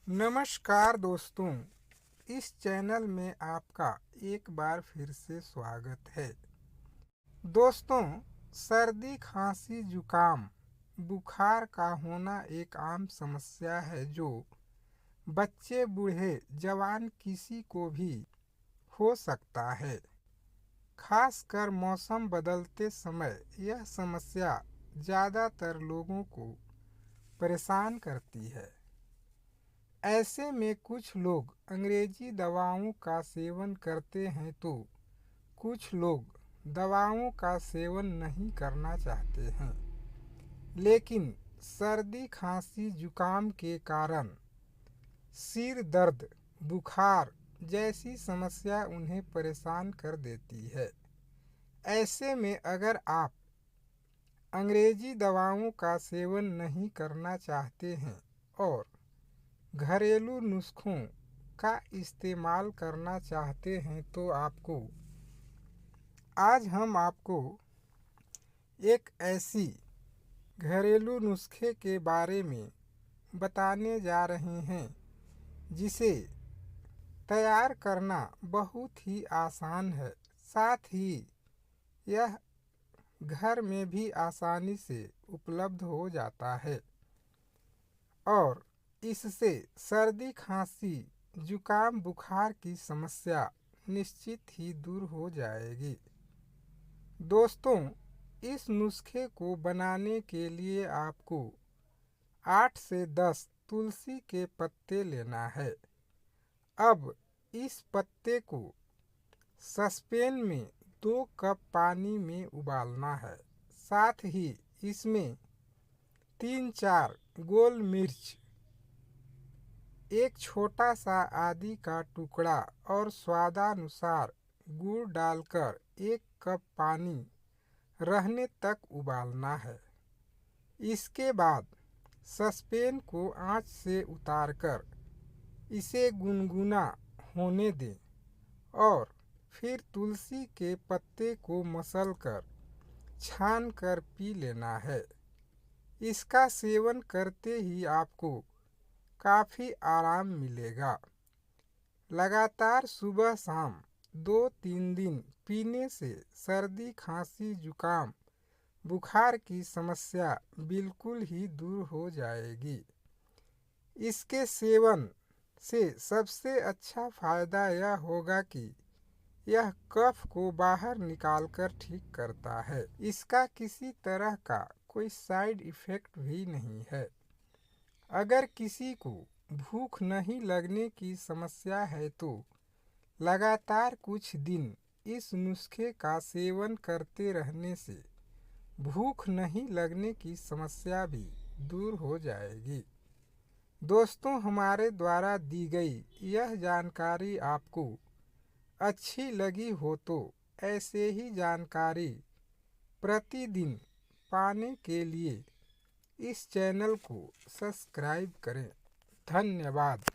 नमस्कार दोस्तों, इस चैनल में आपका एक बार फिर से स्वागत है। दोस्तों, सर्दी, खांसी, जुकाम, बुखार का होना एक आम समस्या है जो बच्चे, बूढ़े, जवान किसी को भी हो सकता है। खासकर मौसम बदलते समय यह समस्या ज़्यादातर लोगों को परेशान करती है। ऐसे में कुछ लोग अंग्रेजी दवाओं का सेवन करते हैं तो कुछ लोग दवाओं का सेवन नहीं करना चाहते हैं, लेकिन सर्दी, खांसी, जुकाम के कारण सिर दर्द, बुखार जैसी समस्या उन्हें परेशान कर देती है। ऐसे में अगर आप अंग्रेजी दवाओं का सेवन नहीं करना चाहते हैं और घरेलू नुस्खों का इस्तेमाल करना चाहते हैं तो आज हम आपको एक ऐसी घरेलू नुस्खे के बारे में बताने जा रहे हैं जिसे तैयार करना बहुत ही आसान है। साथ ही यह घर में भी आसानी से उपलब्ध हो जाता है और इससे सर्दी, खांसी, जुकाम, बुखार की समस्या निश्चित ही दूर हो जाएगी। दोस्तों, इस नुस्खे को बनाने के लिए आपको 8 से 10 तुलसी के पत्ते लेना है। अब इस पत्ते को सॉसपैन में 2 कप पानी में उबालना है। साथ ही इसमें 3-4 गोल मिर्च, एक छोटा सा आदि का टुकड़ा और स्वादानुसार गुड़ डालकर 1 कप पानी रहने तक उबालना है। इसके बाद सॉसपैन को आंच से उतारकर इसे गुनगुना होने दें और फिर तुलसी के पत्ते को मसलकर छान कर पी लेना है। इसका सेवन करते ही आपको काफ़ी आराम मिलेगा। लगातार सुबह शाम 2-3 दिन पीने से सर्दी, खांसी, जुकाम, बुखार की समस्या बिल्कुल ही दूर हो जाएगी। इसके सेवन से सबसे अच्छा फ़ायदा यह होगा कि यह कफ को बाहर निकालकर ठीक करता है। इसका किसी तरह का कोई साइड इफ़ेक्ट भी नहीं है। अगर किसी को भूख नहीं लगने की समस्या है तो लगातार कुछ दिन इस नुस्खे का सेवन करते रहने से भूख नहीं लगने की समस्या भी दूर हो जाएगी। दोस्तों, हमारे द्वारा दी गई यह जानकारी आपको अच्छी लगी हो तो ऐसे ही जानकारी प्रतिदिन पाने के लिए इस चैनल को सब्सक्राइब करें। धन्यवाद।